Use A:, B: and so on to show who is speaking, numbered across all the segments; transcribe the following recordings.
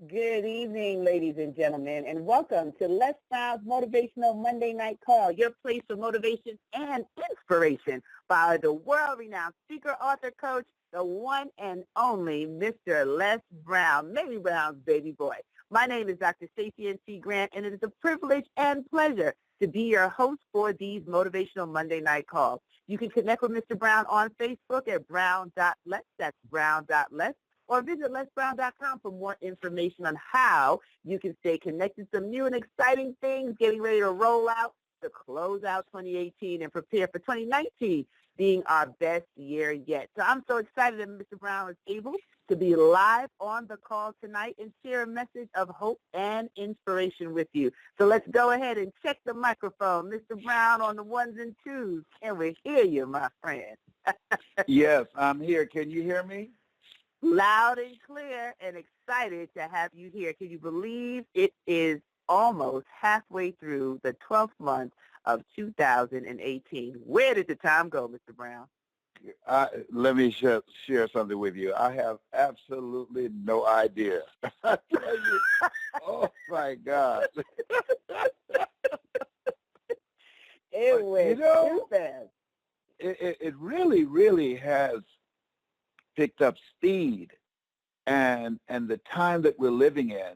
A: Good evening, ladies and gentlemen, and welcome to Les Brown's Motivational Monday Night Call, your place for motivation and inspiration by the world-renowned speaker, author, coach, the one and only Mr. Les Brown, Mamie Brown's baby boy. My name is Dr. Stacey N.C. Grant, and it is a privilege and pleasure to be your host for these Motivational Monday Night Calls. You can connect with Mr. Brown on Facebook at brown.les, that's brown.les, or visit lesbrown.com for more information on how you can stay connected. Some new and exciting things getting ready to roll out to close out 2018 and prepare for 2019 being our best year yet. So I'm so excited that Mr. Brown is able to be live on the call tonight and share a message of hope and inspiration with you. So let's go ahead and check the microphone. Mr. Brown on the ones and twos. Can we hear you, my friend?
B: Yes, I'm here. Can you hear me?
A: Loud and clear, and excited to have you here. Can you believe it is almost halfway through the 12th month of 2018? Where did the time go, Mr. Brown?
B: Let me share something with you. I have absolutely no idea. I tell you, oh my God.
A: It was too fast.
B: It really, really has picked up speed, and the time that we're living in.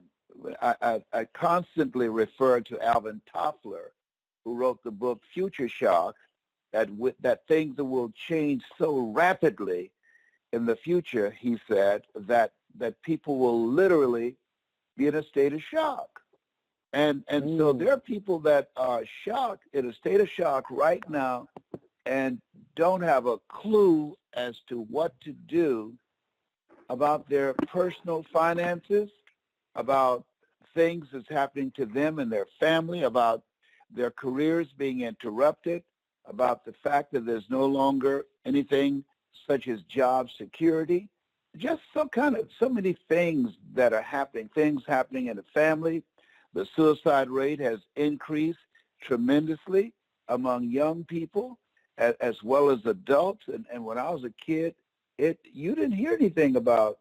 B: I constantly refer to Alvin Toffler, who wrote the book Future Shock, that things that will change so rapidly in the future, he said, that people will literally be in a state of shock. And so there are people that are shocked, in a state of shock right now, and don't have a clue as to what to do about their personal finances, about things that's happening to them and their family, about their careers being interrupted, about the fact that there's no longer anything such as job security, just so many things that are happening, things happening in the family. The suicide rate has increased tremendously among young people as well as adults. And when I was a kid, you didn't hear anything about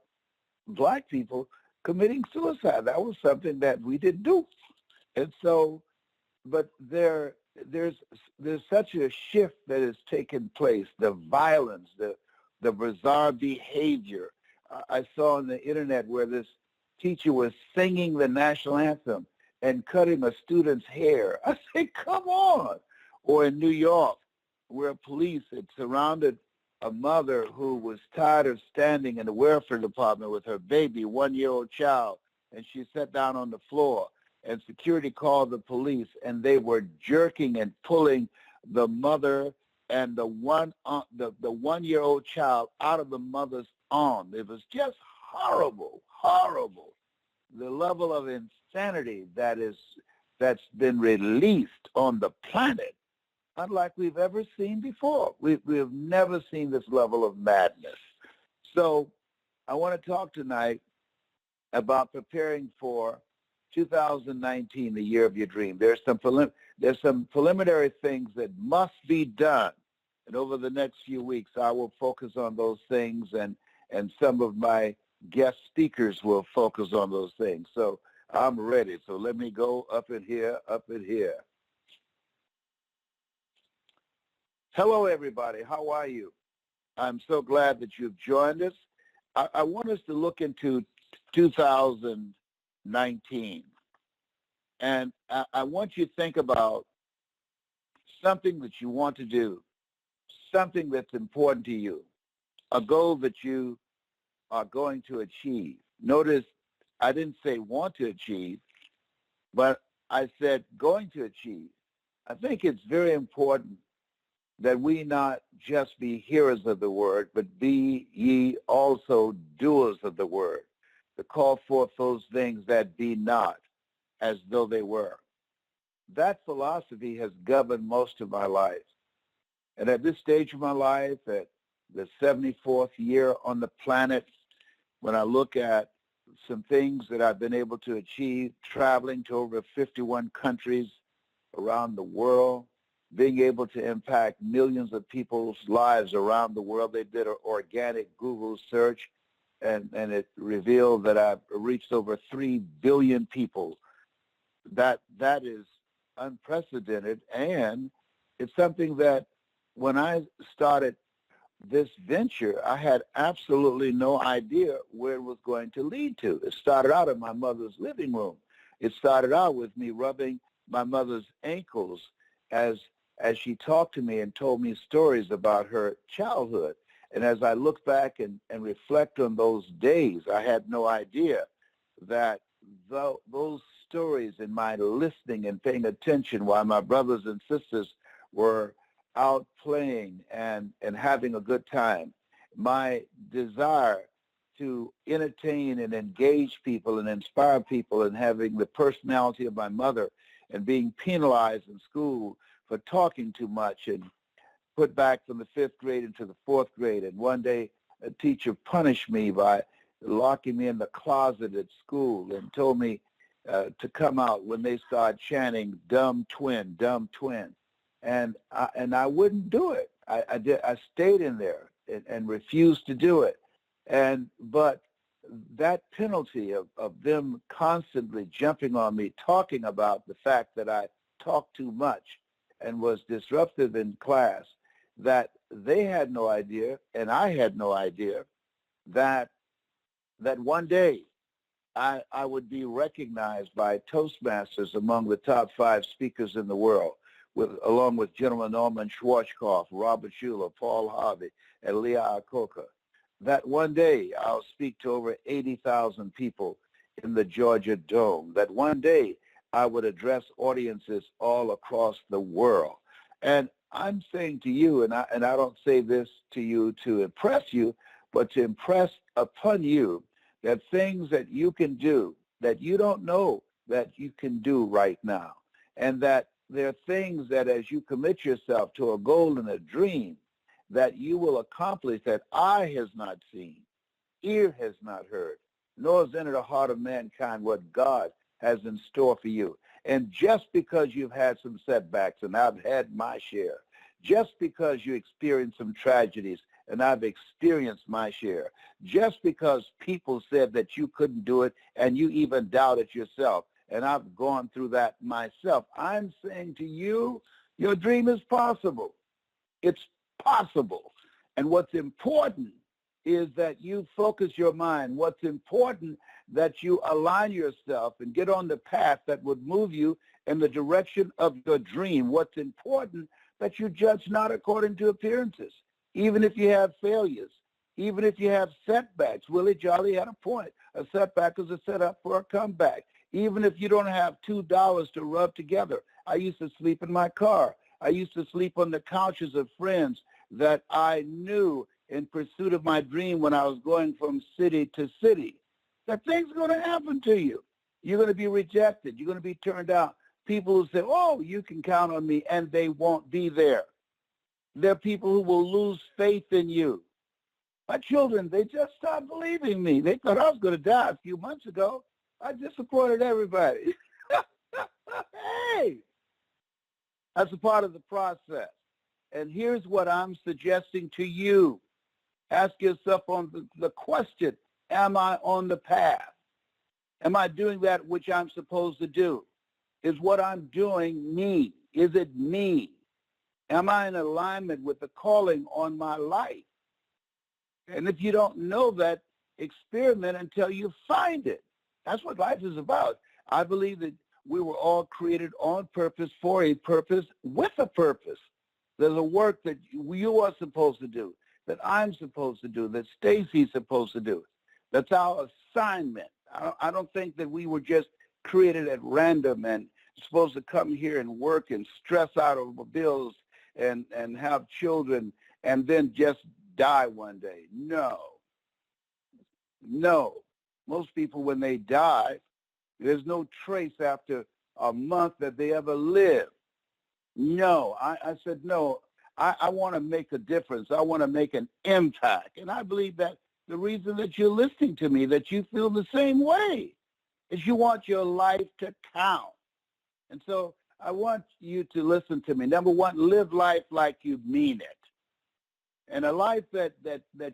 B: black people committing suicide. That was something that we didn't do. And so, but there's such a shift that has taken place, the violence, the bizarre behavior. I saw on the internet where this teacher was singing the national anthem and cutting a student's hair. I said, come on. Or in New York, where police had surrounded a mother who was tired of standing in the welfare department with her baby, 1-year-old child, and she sat down on the floor, and security called the police, and they were jerking and pulling the mother and the 1-year-old child out of the mother's arm. It was just horrible, horrible. The level of insanity that's been released on the planet, unlike we've ever seen before. We have never seen this level of madness. So I want to talk tonight about preparing for 2019, the year of your dream. There's some preliminary things that must be done. And over the next few weeks, I will focus on those things, and some of my guest speakers will focus on those things. So I'm ready. So let me go up in here, up in here. Hello, everybody. How are you? I'm so glad that you've joined us. I want us to look into 2019. And I want you to think about something that you want to do, something that's important to you, a goal that you are going to achieve. Notice I didn't say want to achieve, but I said going to achieve. I think it's very important that we not just be hearers of the word, but be ye also doers of the word, to call forth those things that be not as though they were. That philosophy has governed most of my life. And at this stage of my life, at the 74th year on the planet, when I look at some things that I've been able to achieve, traveling to over 51 countries around the world, being able to impact millions of people's lives around the world. They did an organic Google search, and it revealed that I've reached over 3 billion people. That is unprecedented, and it's something that when I started this venture, I had absolutely no idea where it was going to lead to. It started out in my mother's living room. It started out with me rubbing my mother's ankles as she talked to me and told me stories about her childhood. And as I look back and reflect on those days, I had no idea that those stories and my listening and paying attention while my brothers and sisters were out playing and having a good time, my desire to entertain and engage people and inspire people, and having the personality of my mother and being penalized in school for talking too much and put back from the 5th grade into the 4th grade. And one day a teacher punished me by locking me in the closet at school and told me to come out when they started chanting dumb twin, dumb twin. And I wouldn't do it. I stayed in there and refused to do it. But that penalty of them constantly jumping on me, talking about the fact that I talked too much and was disruptive in class, that they had no idea, and I had no idea, that one day I would be recognized by Toastmasters among the top 5 speakers in the world, along with General Norman Schwarzkopf, Robert Schuller, Paul Harvey, and Leah Iacocca. That one day I'll speak to over 80,000 people in the Georgia Dome. That one day I would address audiences all across the world. And I'm saying to you, and I don't say this to you to impress you, but to impress upon you that things that you can do that you don't know that you can do right now, and that there are things that as you commit yourself to a goal and a dream that you will accomplish that eye has not seen, ear has not heard, nor has entered the heart of mankind what God has in store for you. And just because you've had some setbacks, and I've had my share, just because you experienced some tragedies, and I've experienced my share, just because people said that you couldn't do it and you even doubted yourself, and I've gone through that myself, I'm saying to you, your dream is possible. It's possible. And what's important is that you focus your mind. What's important that you align yourself and get on the path that would move you in the direction of your dream. What's important that you judge not according to appearances, even if you have failures, even if you have setbacks. Willie Jolly had a point. A setback is a setup for a comeback. Even if you don't have $2 to rub together. I used to sleep in my car. I used to sleep on the couches of friends that I knew in pursuit of my dream when I was going from city to city. That things are going to happen to you. You're going to be rejected. You're going to be turned out. People who say, oh, you can count on me, and they won't be there. There are people who will lose faith in you. My children, they just stopped believing me. They thought I was going to die a few months ago. I disappointed everybody. Hey, that's a part of the process. And here's what I'm suggesting to you. Ask yourself on the question, am I on the path? Am I doing that which I'm supposed to do? Is what I'm doing me? Is it me? Am I in alignment with the calling on my life? And if you don't know that, experiment until you find it. That's what life is about. I believe that we were all created on purpose, for a purpose, with a purpose. There's a work that you are supposed to do, that I'm supposed to do, that Stacy's supposed to do. That's our assignment. I don't think that we were just created at random and supposed to come here and work and stress out over bills and have children and then just die one day. No. Most people, when they die, there's no trace after a month that they ever lived. No, I said, no, I want to make a difference. I want to make an impact. And I believe that the reason that you're listening to me, that you feel the same way, is you want your life to count. And so I want you to listen to me. Number one, live life like you mean it. And a life that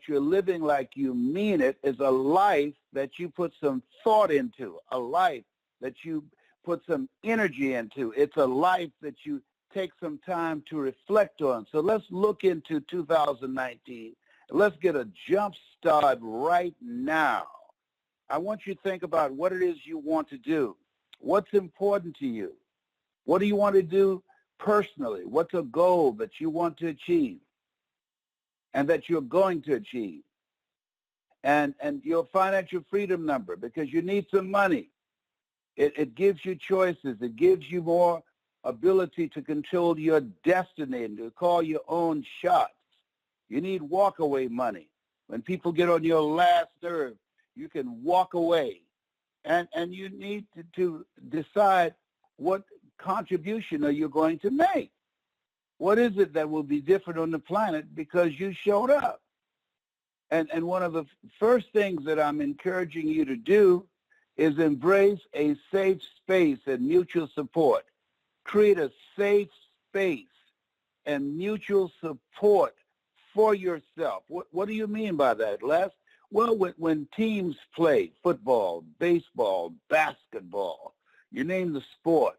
B: you're living like you mean it is a life that you put some thought into, a life that you put some energy into. It's a life that you take some time to reflect on. So let's look into 2019. Let's get a jump start right now. I want you to think about what it is you want to do. What's important to you? What do you want to do personally? What's a goal that you want to achieve and that you're going to achieve? And your financial freedom number, because you need some money. It gives you choices. It gives you more ability to control your destiny and to call your own shots. You need walk-away money. When people get on your last nerve, you can walk away. And you need to decide what contribution are you going to make. What is it that will be different on the planet because you showed up? And one of the first things that I'm encouraging you to do is embrace a safe space and mutual support. Create a safe space and mutual support for yourself. What do you mean by that, Les? Well, when teams play football, baseball, basketball, you name the sport,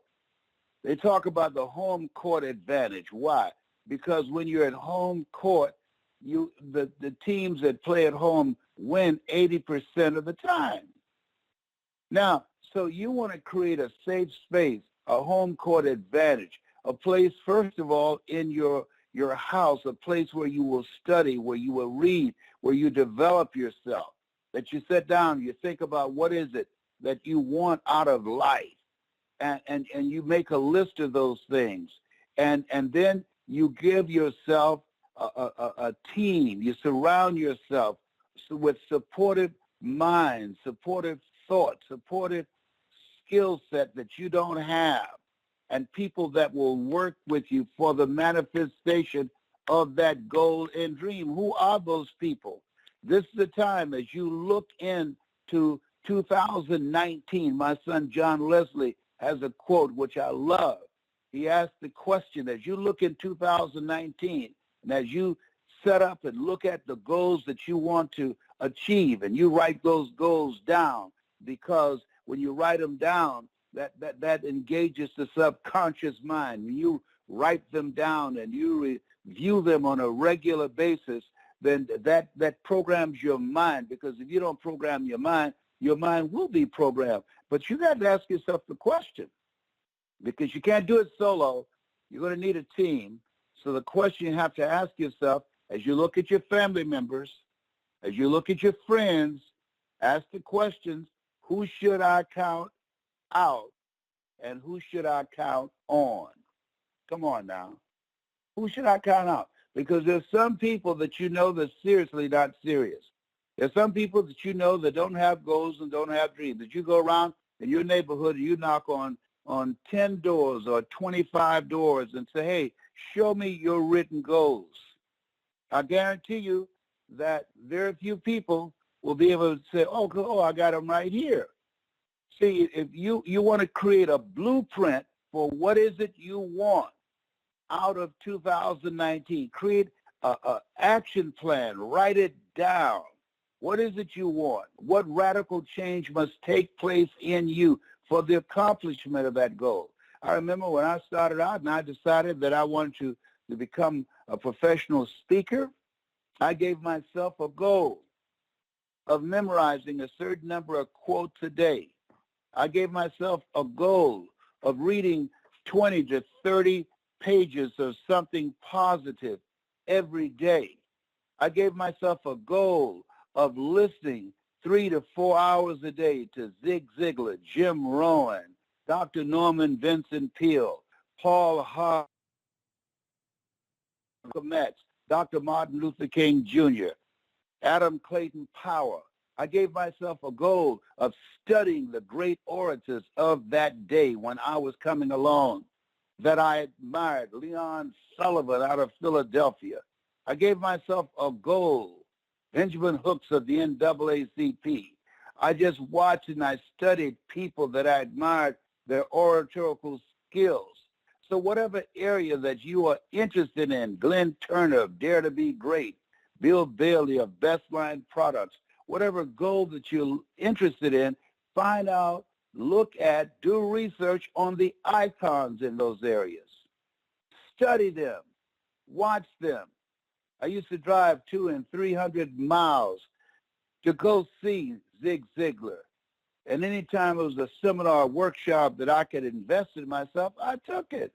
B: they talk about the home court advantage. Why? Because when you're at home court, the teams that play at home win 80% of the time. Now, so you want to create a safe space, a home court advantage, a place, first of all, in your house, a place where you will study, where you will read, where you develop yourself, that you sit down, you think about what is it that you want out of life, and you make a list of those things, and then you give yourself a team. You surround yourself with supportive minds, supportive thoughts, supportive skill set that you don't have, and people that will work with you for the manifestation of that goal and dream. Who are those people? This is the time as you look into 2019. My son John Leslie has a quote which I love. He asked the question, as you look in 2019, and as you set up and look at the goals that you want to achieve, and you write those goals down, because when you write them down, that engages the subconscious mind. When you write them down and you review them on a regular basis, then that programs your mind, because if you don't program your mind will be programmed. But you got to ask yourself the question, because you can't do it solo. You're going to need a team. So the question you have to ask yourself, as you look at your family members, as you look at your friends, ask the questions, who should I count out and who should I count on? Come on now. Who should I count out? Because there's some people that you know that's seriously not serious. There's some people that you know that don't have goals and don't have dreams. That you go around in your neighborhood and you knock on 10 doors or 25 doors and say, hey, show me your written goals. I guarantee you that very few people will be able to say, oh, I got them right here. See, if you want to create a blueprint for what is it you want out of 2019, create a action plan, write it down. What is it you want? What radical change must take place in you for the accomplishment of that goal? I remember when I started out and I decided that I wanted to become a professional speaker, I gave myself a goal of memorizing a certain number of quotes a day. I gave myself a goal of reading 20 to 30 pages of something positive every day. I gave myself a goal of listening 3 to 4 hours a day to Zig Ziglar, Jim Rohn, Dr. Norman Vincent Peale, Paul Harvey, Dr. Martin Luther King Jr., Adam Clayton Powell. I gave myself a goal of studying the great orators of that day when I was coming along that I admired, Leon Sullivan out of Philadelphia. I gave myself a goal, Benjamin Hooks of the NAACP. I just watched and I studied people that I admired, their oratorical skills. So whatever area that you are interested in, Glenn Turner of Dare to Be Great, build daily of best line products. Whatever goal that you're interested in, find out, look at, do research on the icons in those areas. Study them, watch them. I used to drive 200 and 300 miles to go see Zig Ziglar. And anytime it was a seminar or workshop that I could invest in myself, I took it.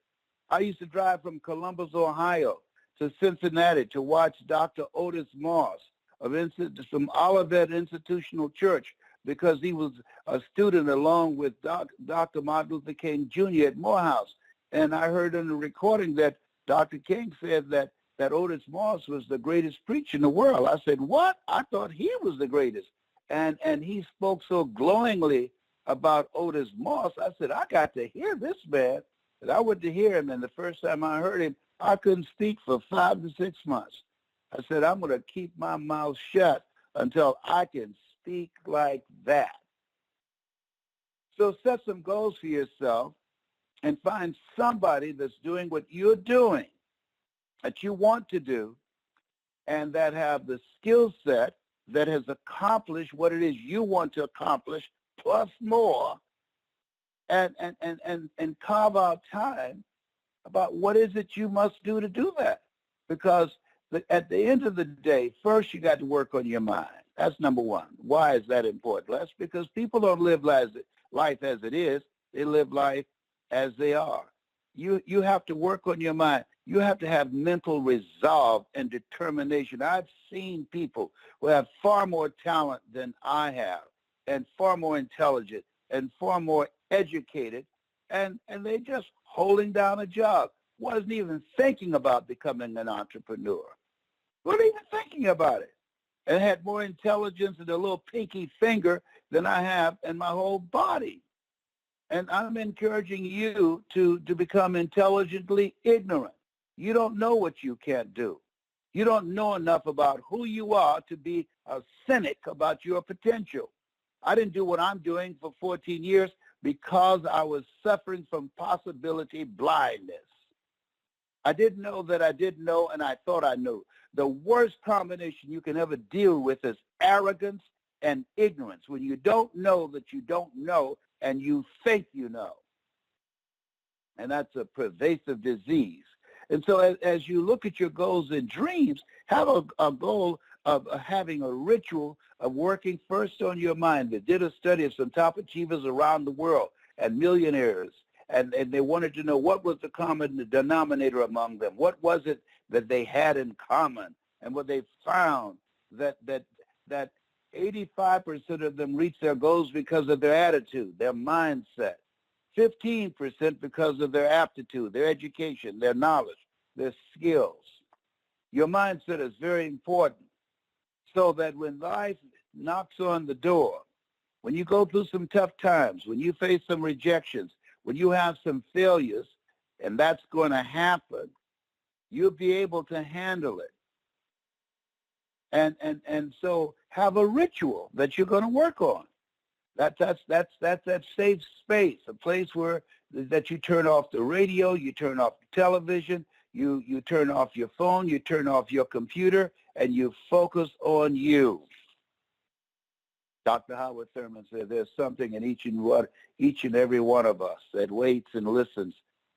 B: I used to drive from Columbus, Ohio to Cincinnati to watch Dr. Otis Moss from Olivet Institutional Church because he was a student along with Dr. Martin Luther King Jr. at Morehouse. And I heard in the recording that Dr. King said that Otis Moss was the greatest preacher in the world. I said, what? I thought he was the greatest. And he spoke so glowingly about Otis Moss. I said, I got to hear this man. And I went to hear him, and the first time I heard him, I couldn't speak for 5 to 6 months. I said, I'm going to keep my mouth shut until I can speak like that. So set some goals for yourself and find somebody that's doing what you're doing, that you want to do, and that have the skill set that has accomplished what it is you want to accomplish, plus more, and carve out time about what is it you must do to do that. Because at the end of the day, first you got to work on your mind. That's number one. Why is that important, Les? Because people don't live life as it is. They live life as they are. You have to work on your mind. You have to have mental resolve and determination. I've seen people who have far more talent than I have, and far more intelligent, and far more educated, and they just holding down a job. Wasn't even thinking about becoming an entrepreneur. Wasn't even thinking about it. And had more intelligence in a little pinky finger than I have in my whole body. And I'm encouraging you to become intelligently ignorant. You don't know what you can't do. You don't know enough about who you are to be a cynic about your potential. I didn't do what I'm doing for 14 years because I was suffering from possibility blindness. I didn't know that I didn't know, and I thought I knew. The worst combination you can ever deal with is arrogance and ignorance, when you don't know that you don't know and you think you know. And that's a pervasive disease. And so as you look at your goals and dreams, have a goal of having a ritual of working first on your mind. They did a study of some top achievers around the world and millionaires, and they wanted to know what was the common denominator among them. What was it that they had in common? And what they found that 85% of them reached their goals because of their attitude, their mindset. 15% because of their aptitude, their education, their knowledge, their skills. Your mindset is very important, so that when life knocks on the door, when you go through some tough times, when you face some rejections, when you have some failures, and that's going to happen, you'll be able to handle it. And so have a ritual that you're going to work on. That's that safe space, a place where that you turn off the radio, you turn off the television, you turn off your phone, you turn off your computer, and you focus on you. Dr. Howard Thurman said there's something in each and every one of us that waits and listens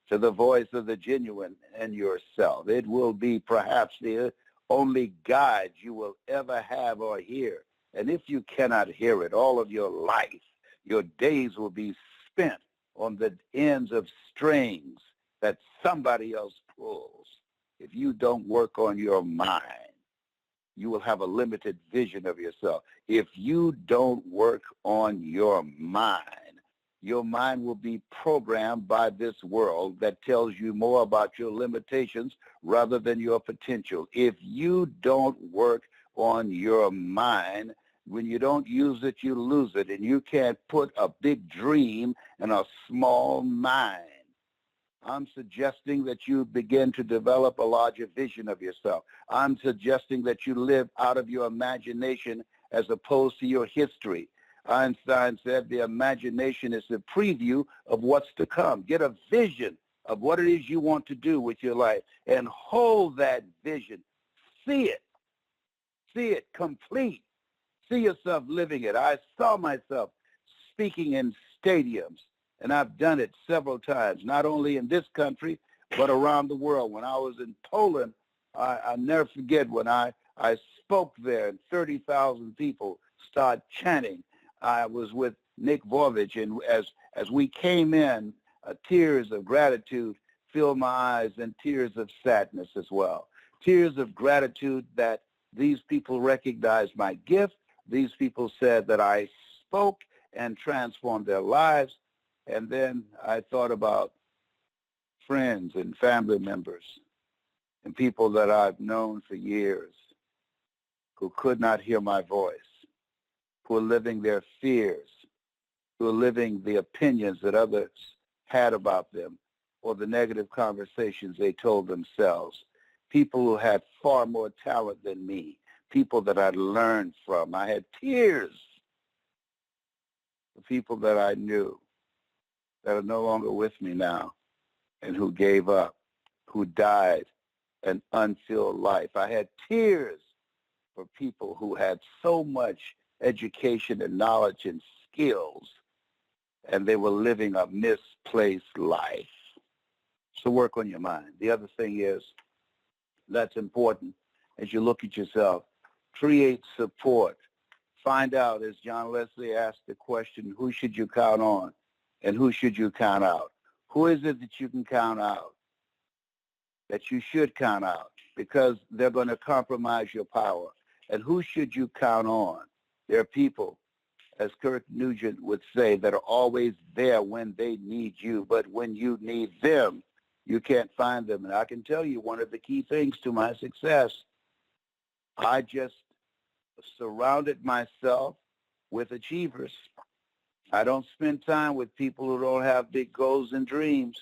B: to the voice of the genuine in yourself. It will be perhaps the only guide you will ever have or hear. And if you cannot hear it all of your life, your days will be spent on the ends of strings that somebody else pulls. If you don't work on your mind, you will have a limited vision of yourself. If you don't work on your mind will be programmed by this world that tells you more about your limitations rather than your potential. If you don't work on your mind, when you don't use it, you lose it, and you can't put a big dream in a small mind. I'm suggesting that you begin to develop a larger vision of yourself. I'm suggesting that you live out of your imagination as opposed to your history. Einstein said the imagination is the preview of what's to come. Get a vision of what it is you want to do with your life and hold that vision. See it. See it complete. See yourself living it. I saw myself speaking in stadiums, and I've done it several times, not only in this country, but around the world. When I was in Poland, I never forget when I spoke there and 30,000 people started chanting. I was with Nick Vovich, and as we came in, tears of gratitude filled my eyes and tears of sadness as well. Tears of gratitude that these people recognized my gift. These people said that I spoke and transformed their lives. And then I thought about friends and family members and people that I've known for years who could not hear my voice, who are living their fears, who are living the opinions that others had about them or the negative conversations they told themselves. People who had far more talent than me, people that I'd learned from. I had tears for people that I knew that are no longer with me now and who gave up, who died an unfilled life. I had tears for people who had so much education and knowledge and skills, and they were living a misplaced life. So work on your mind. The other thing is, that's important as you look at yourself, create support. Find out, as John Leslie asked the question, who should you count on and who should you count out? Who is it that you can count out, that you should count out, because they're going to compromise your power? And who should you count on? There are people, as Kirk Nugent would say, that are always there when they need you, but when you need them, you can't find them. And I can tell you one of the key things to my success, I just surrounded myself with achievers. I don't spend time with people who don't have big goals and dreams.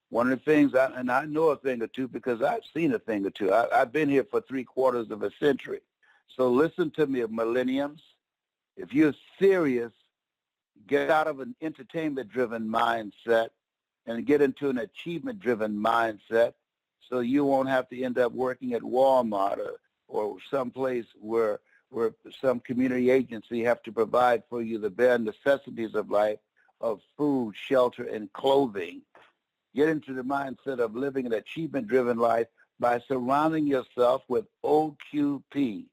B: One of the things, and I know a thing or two because I've seen a thing or two. I've been here for 3/4 of a century. So listen to me, millenniums. If you're serious, get out of an entertainment-driven mindset and get into an achievement-driven mindset so you won't have to end up working at Walmart or someplace where some community agency have to provide for you the bare necessities of life, of food, shelter, and clothing. Get into the mindset of living an achievement-driven life by surrounding yourself with OQP,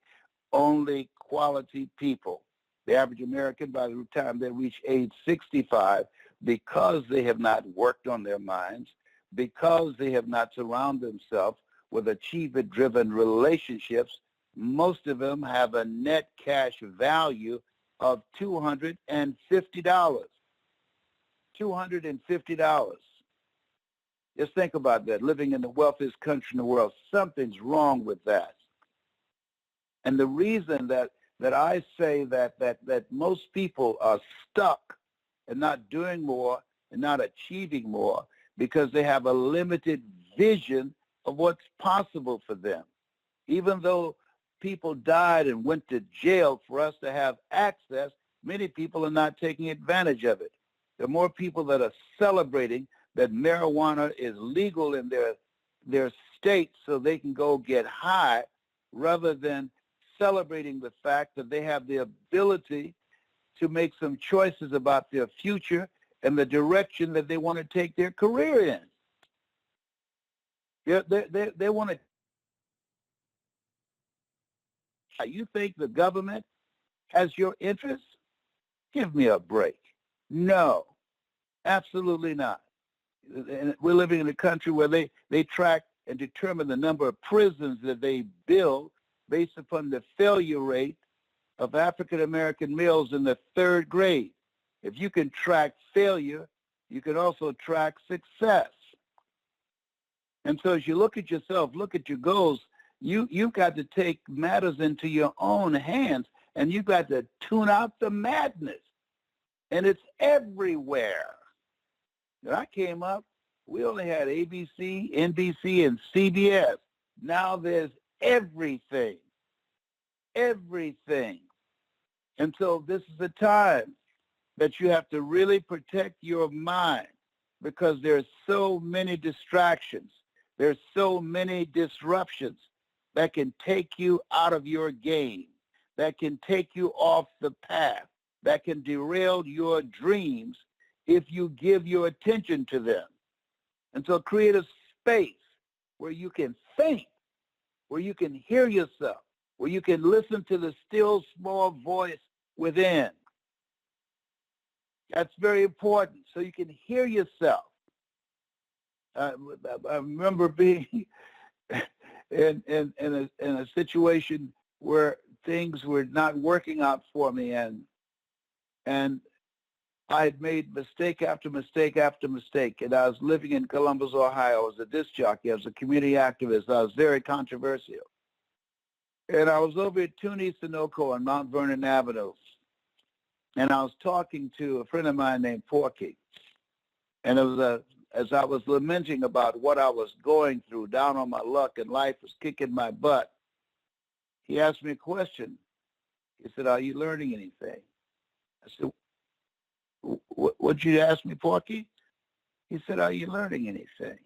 B: only quality people. The average American, by the time they reach age 65, because they have not worked on their minds, because they have not surrounded themselves with achievement-driven relationships, most of them have a net cash value of $250. $250. Just think about that. Living in the wealthiest country in the world, something's wrong with that. And the reason that I say that most people are stuck and not doing more and not achieving more because they have a limited vision of what's possible for them. Even though people died and went to jail for us to have access, many people are not taking advantage of it. There are more people that are celebrating that marijuana is legal in their state so they can go get high, rather than celebrating the fact that they have the ability to make some choices about their future and the direction that they want to take their career in. They want to. You think the government has your interests? Give me a break. No, absolutely not. And we're living in a country where they track and determine the number of prisons that they build based upon the failure rate of African-American males in the 3rd grade. If you can track failure, you can also track success. And so as you look at yourself, look at your goals, you've got to take matters into your own hands, and you've got to tune out the madness. And it's everywhere. When I came up, we only had ABC, NBC, and CBS. Now there's everything. Everything. And so this is the time that you have to really protect your mind, because there's so many distractions. There's so many disruptions that can take you out of your game, that can take you off the path, that can derail your dreams if you give your attention to them. And so create a space where you can think, where you can hear yourself, where you can listen to the still small voice within. That's very important, so you can hear yourself. I remember being in a situation where things were not working out for me, and I had made mistake after mistake after mistake, and I was living in Columbus, Ohio. I was a disc jockey. I was a community activist. I was very controversial. And I was over at Tunis Sunoco on Mount Vernon Avenue, and I was talking to a friend of mine named Porky. And it was as I was lamenting about what I was going through, down on my luck, and life was kicking my butt, he asked me a question. He said, "Are you learning anything?" I said, "What'd you ask me, Porky?" He said, "Are you learning anything?"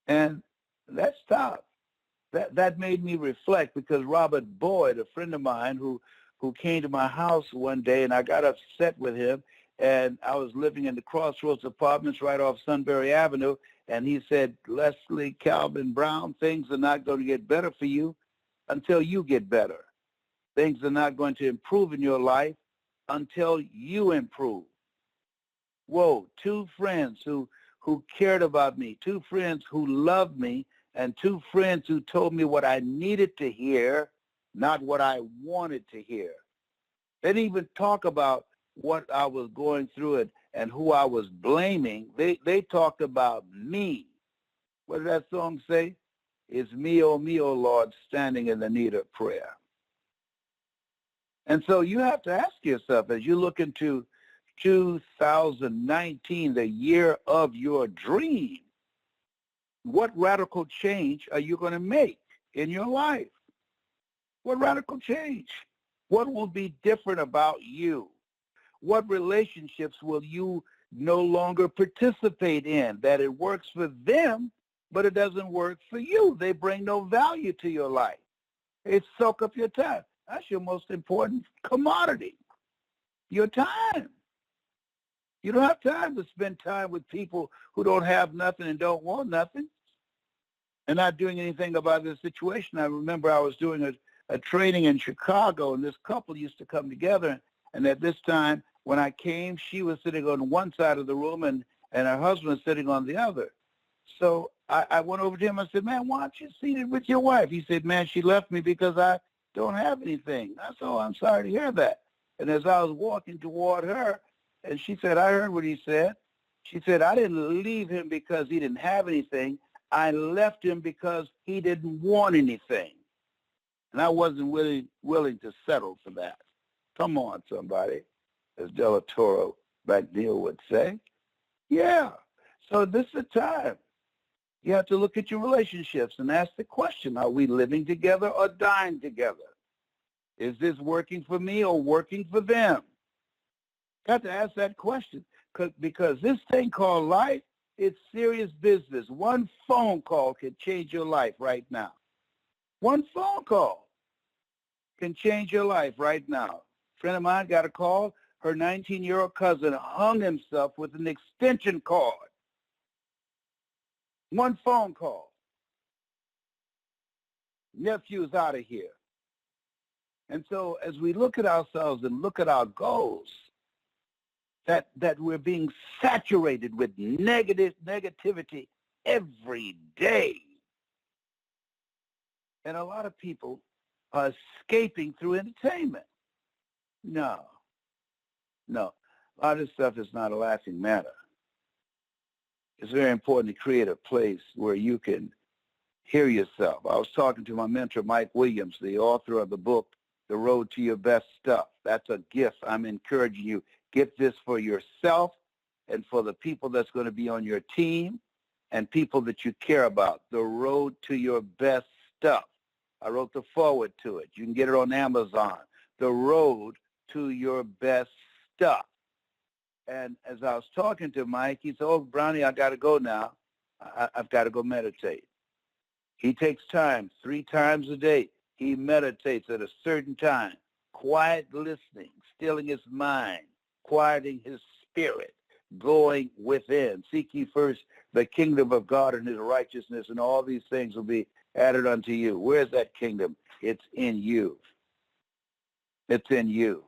B: And that stopped. That made me reflect, because Robert Boyd, a friend of mine who came to my house one day, and I got upset with him, and I was living in the Crossroads Apartments right off Sunbury Avenue, and he said, "Leslie Calvin Brown, things are not going to get better for you until you get better. Things are not going to improve in your life until you improve." Whoa, two friends who cared about me, two friends who loved me, and two friends who told me what I needed to hear, not what I wanted to hear. They didn't even talk about what I was going through and who I was blaming. They talked about me. What did that song say? It's me, oh, Lord, standing in the need of prayer. And so you have to ask yourself, as you look into 2019, the year of your dream, what radical change are you going to make in your life? What radical change? What will be different about you? What relationships will you no longer participate in? That it works for them, but it doesn't work for you. They bring no value to your life. They soak up your time. That's your most important commodity, your time. You don't have time to spend time with people who don't have nothing and don't want nothing and not doing anything about this situation. I remember I was doing a training in Chicago, and this couple used to come together. And at this time, when I came, she was sitting on one side of the room, and her husband was sitting on the other. So I went over to him. I said, "Man, why aren't you seated with your wife?" He said, "Man, she left me because I don't have anything." I said, "Oh, I'm sorry to hear that." And as I was walking toward her, and she said, "I heard what he said." She said, "I didn't leave him because he didn't have anything. I left him because he didn't want anything. And I wasn't willing to settle for that." Come on, somebody, as Del Toro McNeil would say. Yeah. So this is the time. You have to look at your relationships and ask the question, are we living together or dying together? Is this working for me or working for them? Got to ask that question, because this thing called life, it's serious business. One phone call can change your life right now. One phone call can change your life right now. A friend of mine got a call. Her 19-year-old cousin hung himself with an extension cord. One phone call. Nephew's out of here. And so as we look at ourselves and look at our goals, that we're being saturated with negativity every day. And a lot of people are escaping through entertainment. No. A lot of this stuff is not a lasting matter. It's very important to create a place where you can hear yourself. I was talking to my mentor, Mike Williams, the author of the book, The Road to Your Best Stuff. That's a gift. I'm encouraging you. Get this for yourself and for the people that's going to be on your team and people that you care about. The Road to Your Best Stuff. I wrote the foreword to it. You can get it on Amazon. The Road to Your Best Stuff. And as I was talking to Mike, he said, "Oh, Brownie, I got to go now." I've got to go meditate. He takes time 3 times a day. He meditates at a certain time, quiet listening, stilling his mind, quieting his spirit, going within. Seek ye first the kingdom of God and his righteousness, and all these things will be added unto you. Where's that kingdom? It's in you. It's in you.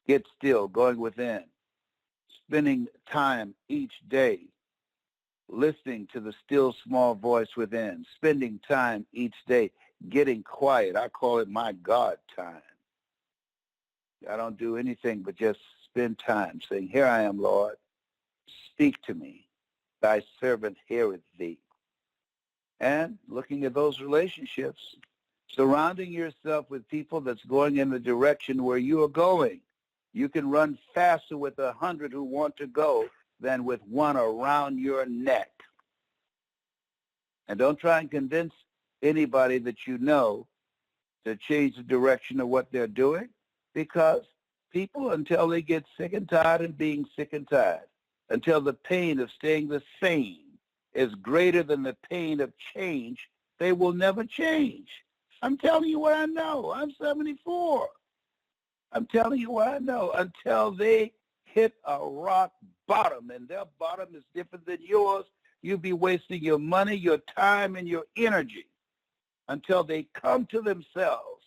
B: Get still, going within, spending time each day listening to the still small voice within, spending time each day getting quiet. I call it my God time. I don't do anything but just spend time saying, here I am, Lord. Speak to me. Thy servant heareth thee. And looking at those relationships, surrounding yourself with people that's going in the direction where you are going. You can run faster with 100 who want to go than with one around your neck. And don't try and convince anybody that you know to change the direction of what they're doing, because people, until they get sick and tired of being sick and tired, until the pain of staying the same is greater than the pain of change, they will never change. I'm telling you what I know. I'm 74. I'm telling you what I know. Until they hit a rock bottom, and their bottom is different than yours, you'll be wasting your money, your time, and your energy until they come to themselves,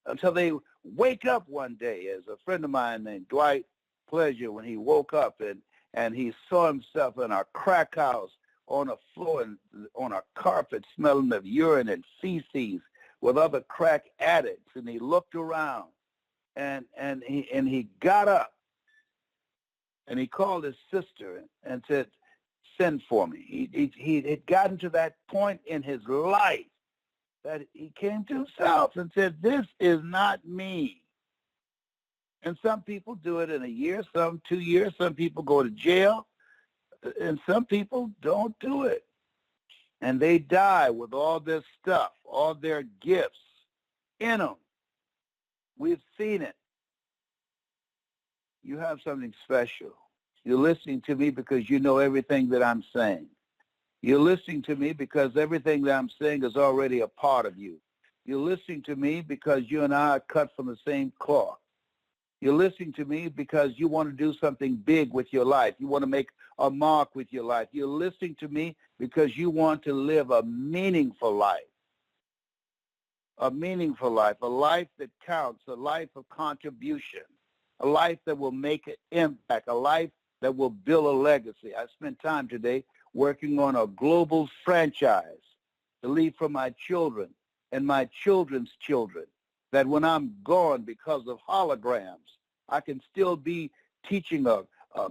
B: until they wake up one day. As a friend of mine named Dwight Pleasure, when he woke up and he saw himself in a crack house on a floor and on a carpet smelling of urine and feces with other crack addicts, and he looked around and he got up and he called his sister and said, send for me. He had gotten to that point in his life that he came to himself and said, this is not me. And some people do it in a year, some 2 years, some people go to jail, and some people don't do it. And they die with all this stuff, all their gifts in them. We've seen it. You have something special. You're listening to me because you know everything that I'm saying. You're listening to me because everything that I'm saying is already a part of you. You're listening to me because you and I are cut from the same cloth. You're listening to me because you want to do something big with your life. You want to make a mark with your life. You're listening to me because you want to live a meaningful life. A meaningful life, a life that counts, a life of contribution, a life that will make an impact, a life that will build a legacy. I spent time today working on a global franchise to leave for my children and my children's children, that when I'm gone because of holograms, I can still be teaching a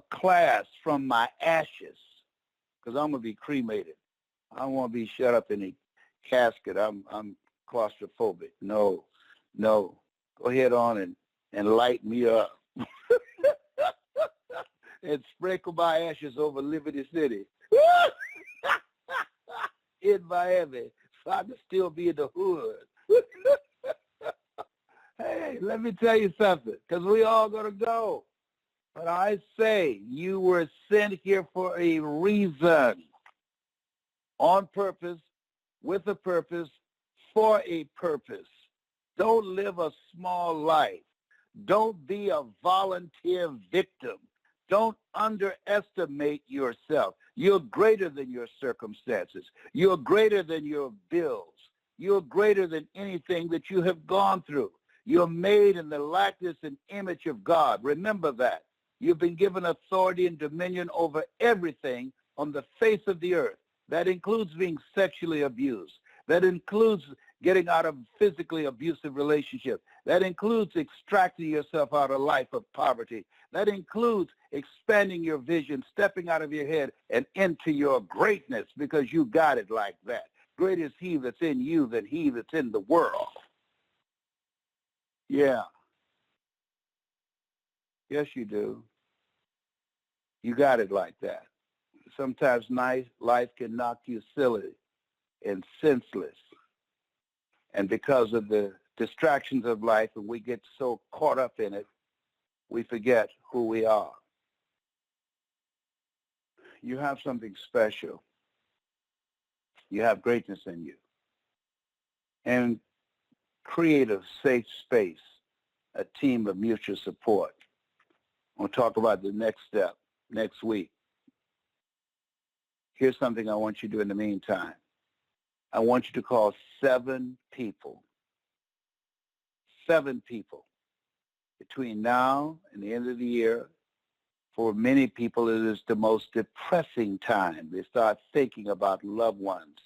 B: class from my ashes, because I'm going to be cremated. I don't want to be shut up in a casket. I'm claustrophobic. No. Go ahead on and light me up. And sprinkle my ashes over Liberty City in Miami, so I can still be in the hood. Hey, let me tell you something, because we all going to go. But I say you were sent here for a reason, on purpose, with a purpose, for a purpose. Don't live a small life. Don't be a volunteer victim. Don't underestimate yourself. You're greater than your circumstances. You're greater than your bills. You're greater than anything that you have gone through. You're made in the likeness and image of God. Remember that. You've been given authority and dominion over everything on the face of the earth. That includes being sexually abused. That includes getting out of physically abusive relationships. That includes extracting yourself out of life of poverty. That includes expanding your vision, stepping out of your head and into your greatness, because you got it like that. Great is he that's in you than he that's in the world. Yeah. Yes, you do. You got it like that. Sometimes life can knock you silly and senseless. And because of the distractions of life, and we get so caught up in it, we forget who we are. You have something special. You have greatness in you. And create a safe space, a team of mutual support. We'll talk about the next step next week. Here's something I want you to do in the meantime. I want you to call 7 people. 7 people. Between now and the end of the year, for many people, it is the most depressing time. They start thinking about loved ones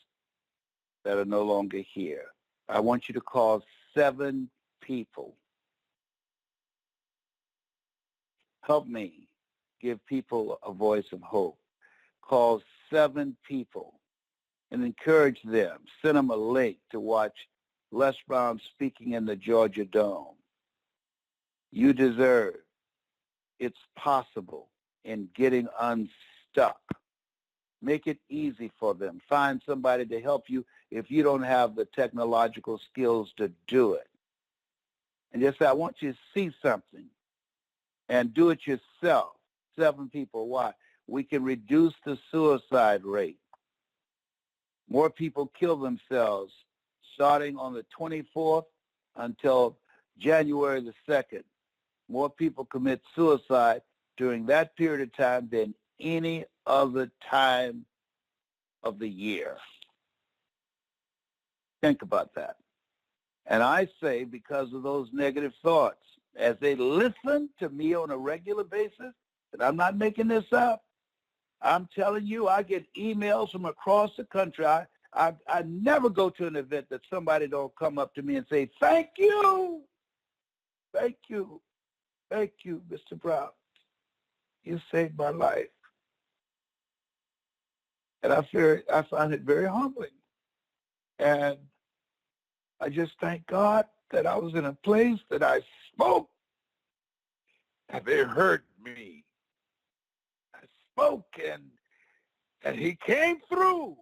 B: that are no longer here. I want you to call 7 people. Help me give people a voice of hope. Call 7 people and encourage them. Send them a link to watch Les Brown speaking in the Georgia Dome. You deserve. It's possible in getting unstuck. Make it easy for them. Find somebody to help you if you don't have the technological skills to do it. And just say, I want you to see something and do it yourself. 7 people. Why? We can reduce the suicide rate. More people kill themselves starting on the 24th until January the 2nd. More people commit suicide during that period of time than any other time of the year. Think about that. And I say, because of those negative thoughts, as they listen to me on a regular basis, and I'm not making this up, I'm telling you, I get emails from across the country. I never go to an event that somebody don't come up to me and say, thank you, thank you, thank you, Mr. Brown. You saved my life. And I find it very humbling. And I just thank God that I was in a place that I spoke and they heard me. I spoke and he came through.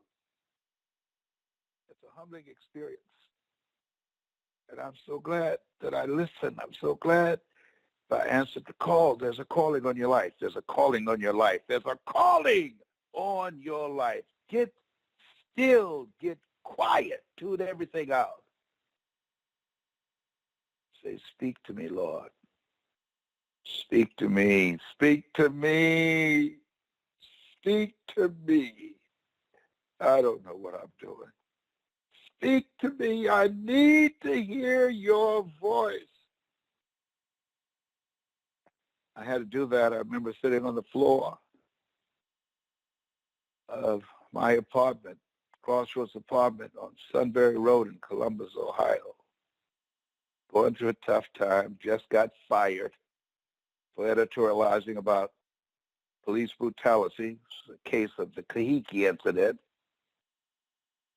B: It's a humbling experience. And I'm so glad that I listened. I'm so glad that I answered the call. There's a calling on your life. There's a calling on your life. There's a calling on your life. Get still. Get quiet. Tune everything out. Say, speak to me, Lord. Speak to me. Speak to me. Speak to me. I don't know what I'm doing. Speak to me. I need to hear your voice. I had to do that. I remember sitting on the floor of my apartment, Crossroads apartment on Sunbury Road in Columbus, Ohio. Going through a tough time, just got fired for editorializing about police brutality. It's a case of the Kahiki incident.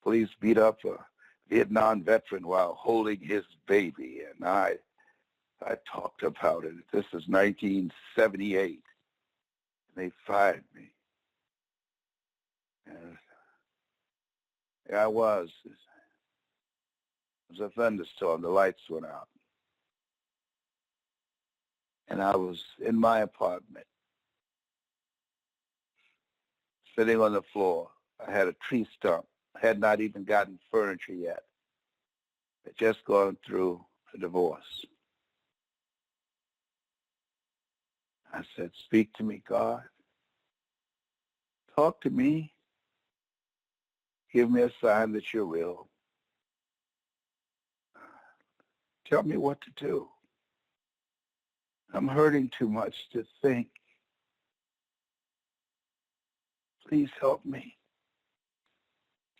B: Police beat up a Vietnam veteran while holding his baby, and I talked about it. This is 1978. And they fired me. And there I was. It was a thunderstorm. The lights went out. And I was in my apartment, sitting on the floor. I had a tree stump. I had not even gotten furniture yet. I'd just gone through a divorce. I said, speak to me, God. Talk to me. Give me a sign that you're real. Tell me what to do. I'm hurting too much to think. Please help me.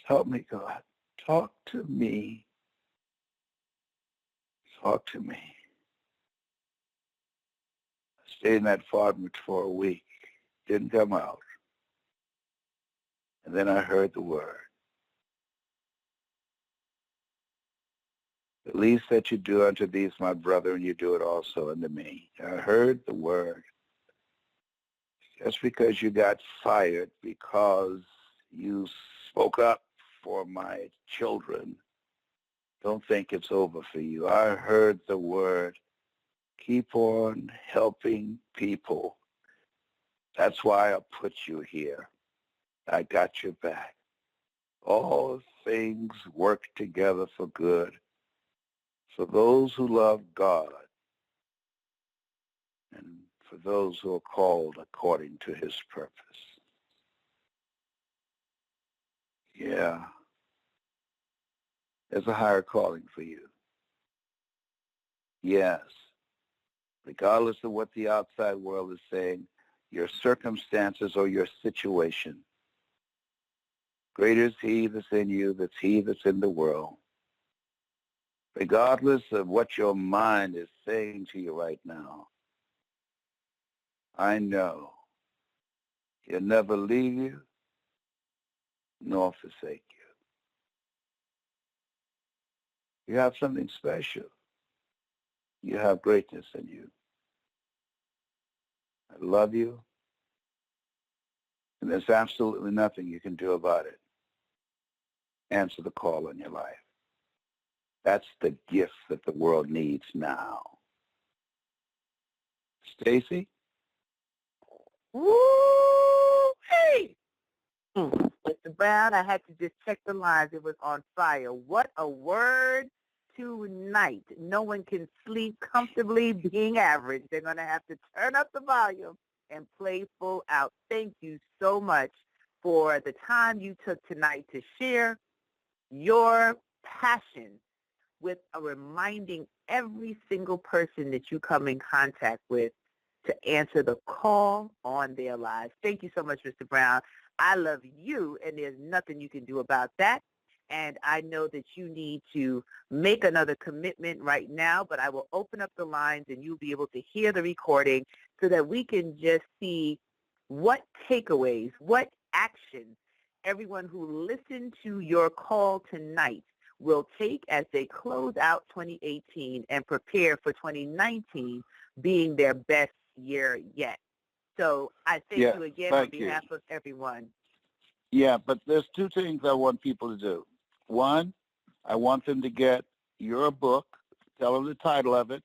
B: Help me, God. Talk to me. Talk to me. I stayed in that apartment for a week. Didn't come out. And then I heard the word. The least that you do unto these, my brother, and you do it also unto me. I heard the word. Just because you got fired because you spoke up for my children, don't think it's over for you. I heard the word. Keep on helping people. That's why I put you here. I got your back. all things work together for good for those who love God and for those who are called according to his purpose. Yeah, there's a higher calling for you. Yes, regardless of what the outside world is saying, your circumstances or your situation, greater is he that's in you, that's he that's in the world. Regardless of what your mind is saying to you right now, I know he'll never leave you nor forsake you. You have something special. You have greatness in you. I love you, and there's absolutely nothing you can do about it. Answer the call in your life. That's the gift that the world needs now. Stacy?
A: Woo! Hey! Mr. Brown, I had to just check the lines. It was on fire. What a word tonight. No one can sleep comfortably being average. They're going to have to turn up the volume and play full out. Thank you so much for the time you took tonight to share your passion with reminding every single person that you come in contact with to answer the call on their lives. Thank you so much, Mr. Brown. I love you, and there's nothing you can do about that. And I know that you need to make another commitment right now, but I will open up the lines and you'll be able to hear the recording so that we can just see what takeaways, what actions everyone who listened to your call tonight will take as they close out 2018 and prepare for 2019 being their best year yet. So I thank you again on behalf of everyone.
B: Yeah, but there's two things I want people to do. One, I want them to get your book. Tell them the title of it.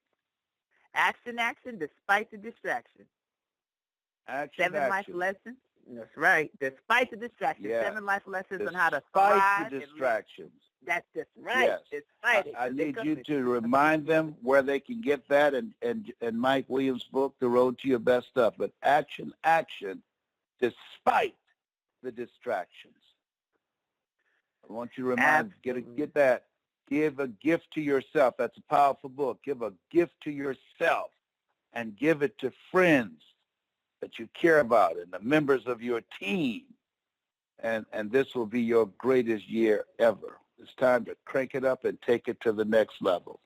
A: Action, despite the distraction.
B: Action,
A: 7 life lessons. That's right. Despite the distraction.
B: Yeah.
A: 7 life lessons on how to thrive.
B: Despite the distractions.
A: That's just right.
B: Yes.
A: Despite it.
B: I need you to remind them where they can get that and Mike Williams' book, The Road to Your Best Stuff. But action, despite the distractions. I want you to remind, get that. Give a gift to yourself. That's a powerful book. Give a gift to yourself and give it to friends that you care about and the members of your team. And this will be your greatest year ever. It's time to crank it up and take it to the next level.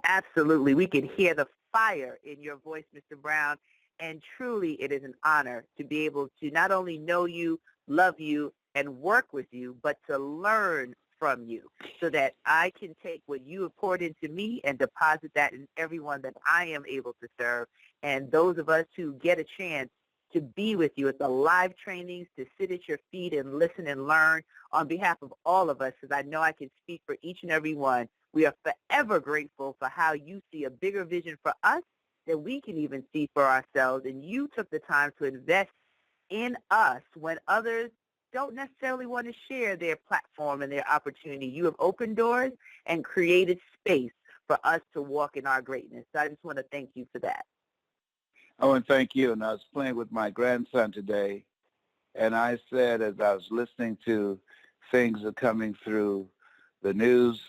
A: Absolutely. We can hear the fire in your voice, Mr. Brown. And truly, it is an honor to be able to not only know you, love you, and work with you, but to learn from you so that I can take what you have poured into me and deposit that in everyone that I am able to serve. And those of us who get a chance to be with you at the live trainings, to sit at your feet and listen and learn on behalf of all of us, because I know I can speak for each and every one. We are forever grateful for how you see a bigger vision for us than we can even see for ourselves. And you took the time to invest in us when others don't necessarily want to share their platform and their opportunity. You have opened doors and created space for us to walk in our greatness. So I just want to thank you for that.
B: I want to thank you. And I was playing with my grandson today, and I said, as I was listening to things that are coming through the news,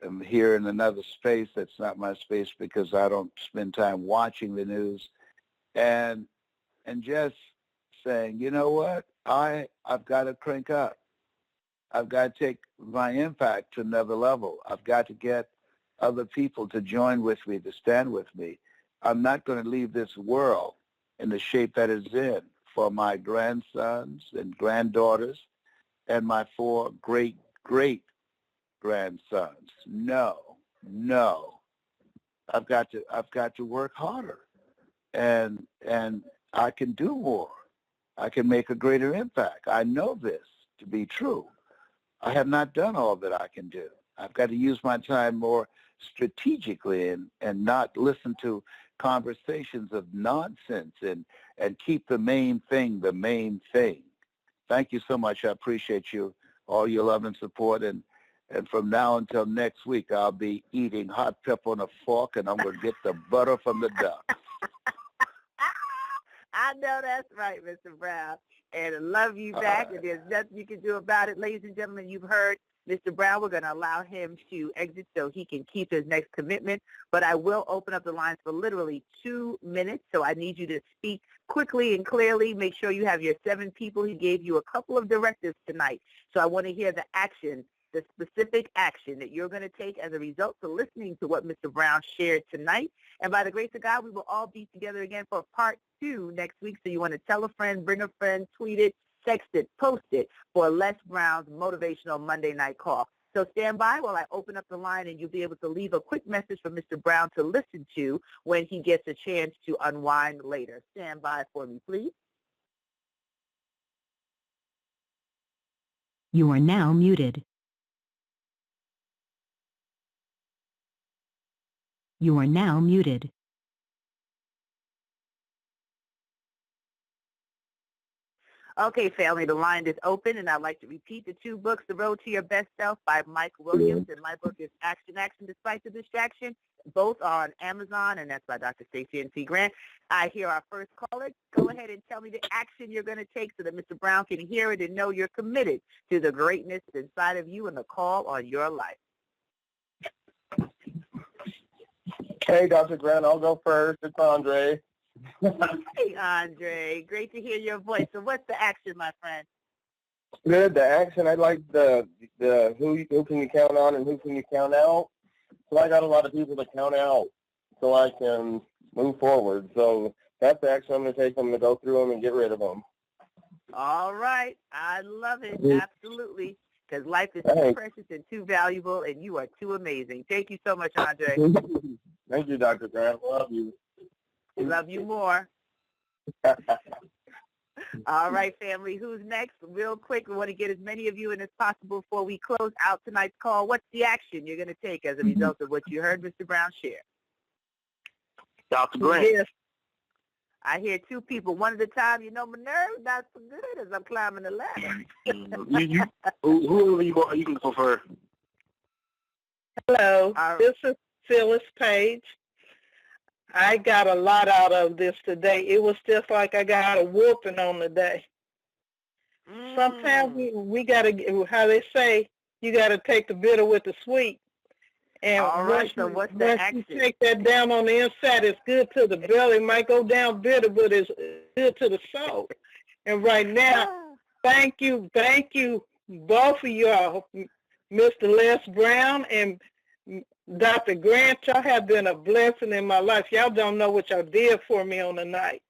B: I'm here in another space that's not my space because I don't spend time watching the news, and just saying, you know what, I've got to crank up. I've got to take my impact to another level. I've got to get other people to join with me, to stand with me. I'm not going to leave this world in the shape that it's in for my grandsons and granddaughters and my 4 great-great-grandsons. No. I've got to work harder, and I can do more. I can make a greater impact. I know this to be true. I have not done all that I can do. I've got to use my time more strategically and not listen to conversations of nonsense and keep the main thing the main thing. Thank you so much. I appreciate you, all your love and support. And from now until next week, I'll be eating hot pepper on a fork, and I'm going to get the butter from the duck.
A: I know that's right, Mr. Brown. And I love you back. And there's nothing you can do about it. Ladies and gentlemen, you've heard Mr. Brown. We're going to allow him to exit so he can keep his next commitment. But I will open up the lines for literally 2 minutes. So I need you to speak quickly and clearly. Make sure you have your 7 people. He gave you a couple of directives tonight. So I want to hear the action, the specific action that you're going to take as a result of listening to what Mr. Brown shared tonight. And by the grace of God, we will all be together again for part 2 next week. So you want to tell a friend, bring a friend, tweet it, text it, post it for Les Brown's Motivational Monday Night Call. So stand by while I open up the line, and you'll be able to leave a quick message for Mr. Brown to listen to when he gets a chance to unwind later. Stand by for me, please.
C: You are now muted. You are now muted.
A: Okay, family, the line is open, and I'd like to repeat the 2 books, The Road to Your Best Self by Mike Williams, and my book is Action, Action Despite the Distraction. Both are on Amazon, and that's by Dr. Stacey N.C. Grant. I hear our first caller. Go ahead and tell me the action you're going to take so that Mr. Brown can hear it and know you're committed to the greatness inside of you and the call on your life.
D: Hey, Dr. Grant, I'll go first. It's Andre.
A: Hey, Andre. Great to hear your voice. So what's the action, my friend?
D: Good. The action, I like the who can you count on and who can you count out. So I got a lot of people to count out so I can move forward. So that's the action I'm going to take. I'm going to go through them and get rid of them.
A: All right. I love it. Absolutely. Because life is too precious and too valuable, and you are too amazing. Thank you so much, Andre.
D: Thank you, Dr. Grant. Love you.
A: Love you more. All right, family. Who's next? Real quick, we want to get as many of you in as possible before we close out tonight's call. What's the action you're going to take as a result of what you heard Mr. Brown share?
D: Dr. Grant.
A: Yes. I hear 2 people, one at a time. You know, my nerves not so good as I'm climbing the ladder.
D: Whoever you are, you can go first.
E: Hello, this is Phyllis Page. I got a lot out of this today. It was just like I got a whooping on the day. Sometimes we got to, how they say, you got to take the bitter with the sweet. And
A: all right, so what's the action?
E: You take that down on the inside, it's good to the belly. It might go down bitter, but it's good to the soul. And right now, thank you, both of y'all, Mr. Les Brown and Dr. Grant. Y'all have been a blessing in my life. Y'all don't know what y'all did for me on the night.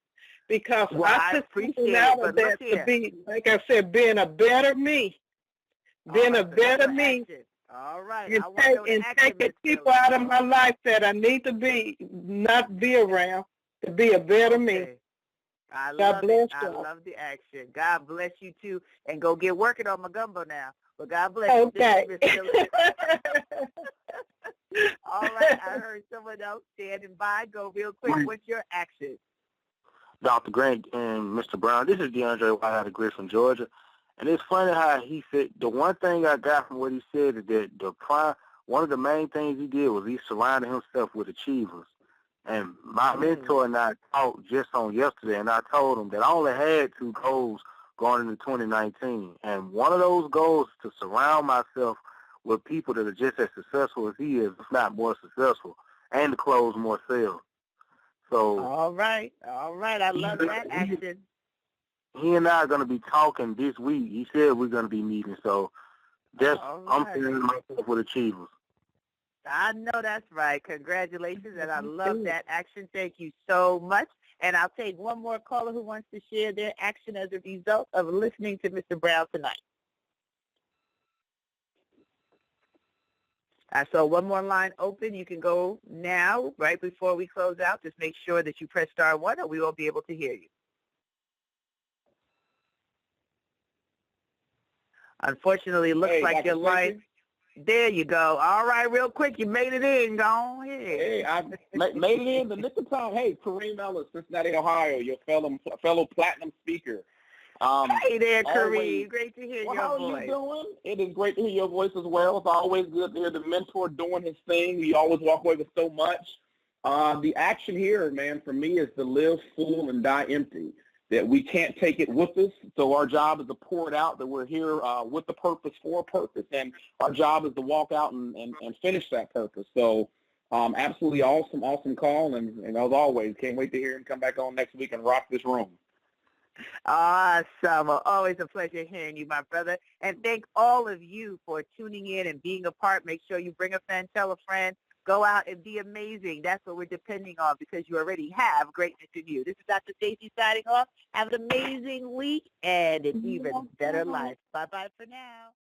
E: Because I took something out of that to be, like I said, being a better me. Being a better me.
A: All right.
E: And taking people out of my life that I need to be, not be around, to be a better me.
A: I love it. I love the action. God bless you, too. And go get working on my gumbo now. But God bless you.
E: Okay.
A: All right. I heard someone else standing by. Go real quick. What's your action?
D: Dr. Grant and Mr. Brown, this is DeAndre White out of Griffin, Georgia. And it's funny how he said, the one thing I got from what he said is that one of the main things he did was he surrounded himself with achievers. And my mentor and I talked just on yesterday, and I told him that I only had 2 goals going into 2019. And one of those goals is to surround myself with people that are just as successful as he is, if not more successful, and to close more sales. So
A: all right. I love that action.
D: He and I are going to be talking this week. He said we're going to be meeting. So I'm feeling myself with achievers.
A: I know that's right. Congratulations, and I love that action. Thank you so much. And I'll take one more caller who wants to share their action as a result of listening to Mr. Brown tonight. I saw one more line open. You can go now, right before we close out. Just make sure that you press *1 or we won't be able to hear you. Unfortunately, it looks like your line. There you go. All right, real quick. You made it in. Go ahead.
F: Hey, I made it in the nick of time. Hey, Kareem Ellis, Cincinnati, Ohio, your fellow platinum speaker.
A: Hey there,
F: Always.
A: Kareem. Great to hear
F: Well,
A: your
F: how
A: voice.
F: are you doing? It is great to hear your voice as well. It's always good to hear the mentor doing his thing. We always walk away with so much. The action here, man, for me is to live full and die empty, that we can't take it with us. So our job is to pour it out, that we're here with a purpose, for a purpose, and our job is to walk out and finish that purpose. So absolutely awesome call, and as always, can't wait to hear him come back on next week and rock this room.
A: Awesome. Well, always a pleasure hearing you, my brother. And thank all of you for tuning in and being a part. Make sure you bring a friend, tell a friend. Go out and be amazing. That's what we're depending on, because you already have greatness in you. This is Dr. Stacy signing off. Have an amazing week and an even better life. Bye-bye for now.